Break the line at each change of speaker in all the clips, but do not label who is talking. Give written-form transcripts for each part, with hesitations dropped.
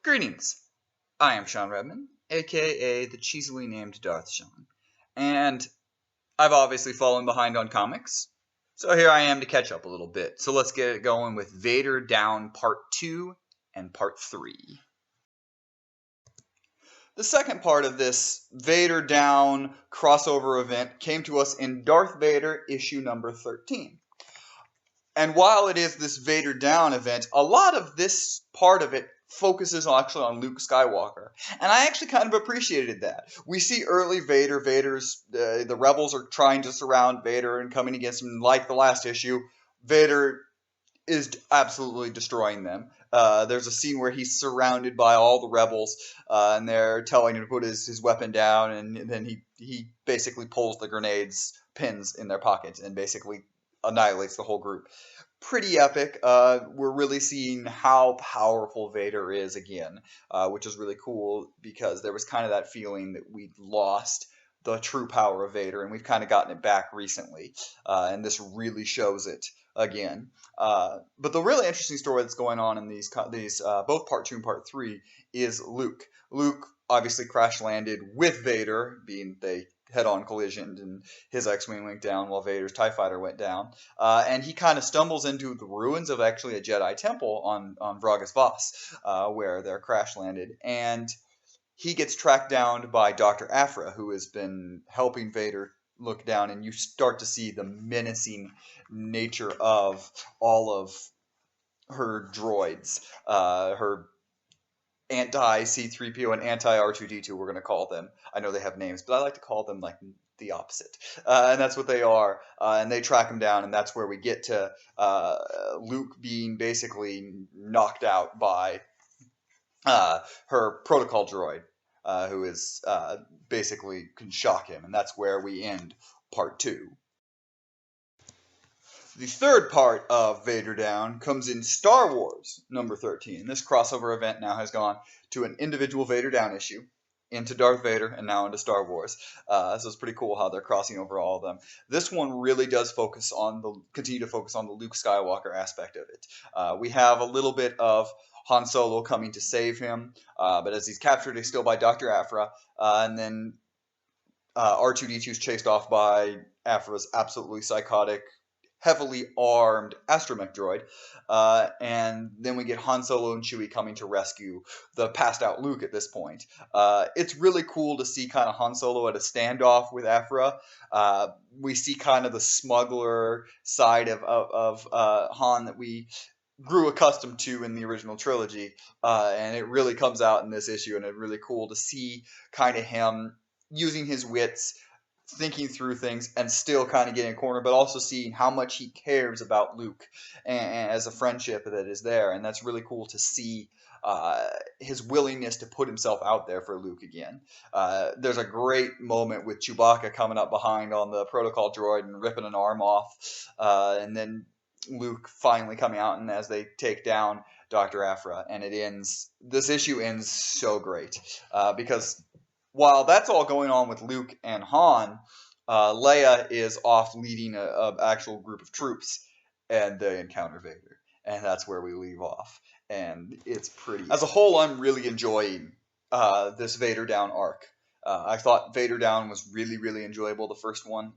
Greetings, I am Shawn Redman, aka the cheesily named Darth Shawn, and I've obviously fallen behind on comics, so here I am to catch up a little bit. So let's get it going with Vader Down Part 2 and Part 3. The second part of this Vader Down crossover event came to us in Darth Vader issue number 13. And while it is this Vader Down event, a lot of this part of it focuses actually on Luke Skywalker. And I actually kind of appreciated that. We see early Vader. The rebels are trying to surround Vader and coming against him. Like the last issue, Vader is absolutely destroying them. There's a scene where he's surrounded by all the rebels, and they're telling him to put his weapon down, and then he basically pulls the grenades pins in their pockets and basically annihilates the whole group. Pretty epic. We're really seeing how powerful Vader is again, which is really cool because there was kind of that feeling that we'd lost the true power of Vader, and we've kind of gotten it back recently, and this really shows it again. But the really interesting story that's going on in these both Part 2 and Part 3 is Luke. Luke obviously crash landed with Vader, being they head-on collision, and his X-Wing went down while Vader's TIE Fighter went down. And he kind of stumbles into the ruins of actually a Jedi temple on Vragas Voss, where they're crash landed. And he gets tracked down by Dr. Aphra, who has been helping Vader look down, and you start to see the menacing nature of all of her droids, her anti-C-3PO and anti-R2-D2, we're going to call them. I know they have names, but I like to call them like the opposite. And that's what they are. And they track him down, and that's where we get to Luke being basically knocked out by her protocol droid, who is basically can shock him. And that's where we end Part 2. The third part of Vader Down comes in Star Wars number 13. This crossover event now has gone to an individual Vader Down issue, into Darth Vader, and now into Star Wars. So it's pretty cool how they're crossing over all of them. This one really does continue to focus on the Luke Skywalker aspect of it. We have a little bit of Han Solo coming to save him, but as he's captured, he's still by Dr. Aphra, and then R2-D2 is chased off by Aphra's absolutely psychotic, heavily armed astromech droid, and then we get Han Solo and Chewie coming to rescue the passed out Luke at this point. It's really cool to see kind of Han Solo at a standoff with Aphra. We see kind of the smuggler side of Han that we grew accustomed to in the original trilogy, and it really comes out in this issue, and it's really cool to see kind of him using his wits, thinking through things, and still kind of getting a corner, but also seeing how much he cares about Luke and as a friendship that is there. And that's really cool to see his willingness to put himself out there for Luke again. There's a great moment with Chewbacca coming up behind on the protocol droid and ripping an arm off, and then Luke finally coming out, and as they take down Dr. Aphra, and this issue ends so great, because while that's all going on with Luke and Han, Leia is off leading an actual group of troops, and they encounter Vader. And that's where we leave off. And it's pretty... As a whole, I'm really enjoying this Vader Down arc. I thought Vader Down was really, really enjoyable, the first one.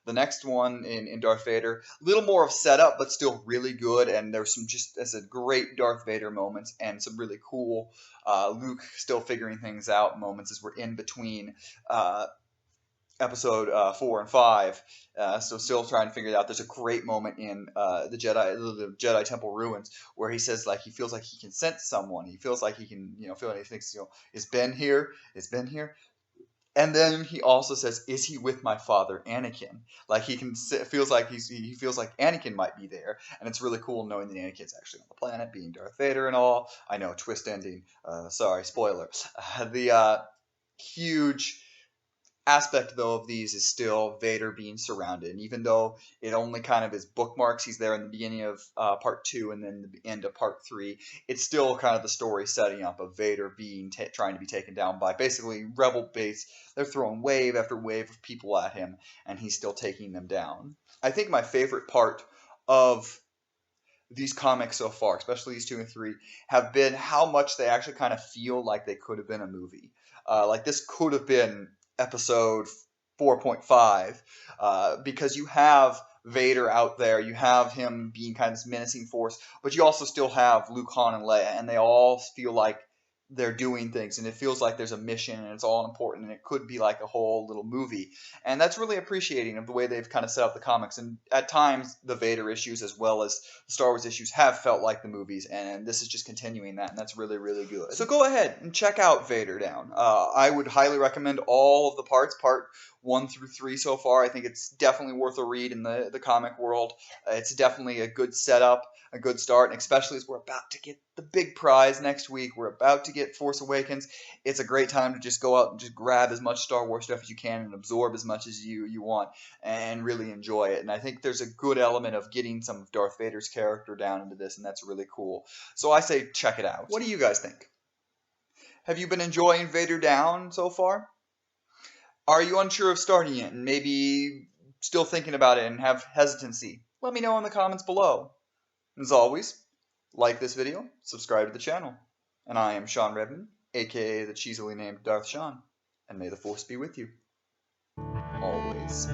The next one in Darth Vader, a little more of setup, but still really good. And there's some great Darth Vader moments and some really cool Luke still figuring things out moments as we're in between episode 4 and 5. So still trying to figure it out. There's a great moment in the Jedi Temple ruins where he says like he feels like he can sense someone. He feels like he can feel, and he thinks is Ben here? Is Ben here? And then he also says, "Is he with my father, Anakin?" Like he feels like he feels like Anakin might be there, and it's really cool knowing that Anakin's actually on the planet, being Darth Vader and all. I know, twist ending. Sorry, spoiler. The huge aspect though of these is still Vader being surrounded, and even though it only kind of is bookmarks, he's there in the beginning of part 2 and then the end of part 3, it's still kind of the story setting up of Vader being trying to be taken down by basically rebel base. They're throwing wave after wave of people at him, and he's still taking them down. I think my favorite part of these comics so far, especially these 2 and 3, have been how much they actually kind of feel like they could have been a movie. Like this could have been episode 4.5, because you have Vader out there, you have him being kind of this menacing force, but you also still have Luke, Han, and Leia, and they all feel like they're doing things, and it feels like there's a mission, and it's all important, and it could be like a whole little movie. And that's really appreciating of the way they've kind of set up the comics. And at times, the Vader issues as well as the Star Wars issues have felt like the movies, and this is just continuing that, and that's really, really good. So go ahead and check out Vader Down. I would highly recommend all of the parts, part 1 through 3 so far. I think it's definitely worth a read in the comic world. It's definitely a good setup, a good start, and especially as we're about to get the big prize next week. We're about to get Force Awakens. It's a great time to just go out and just grab as much Star Wars stuff as you can and absorb as much as you want and really enjoy it. And I think there's a good element of getting some of Darth Vader's character down into this, and that's really cool. So I say check it out. What do you guys think? Have you been enjoying Vader Down so far? Are you unsure of starting it and maybe still thinking about it and have hesitancy? Let me know in the comments below. As always, like this video, subscribe to the channel. And I am Shawn Redman, aka the cheesily named Darth Shawn, and may the Force be with you. Always.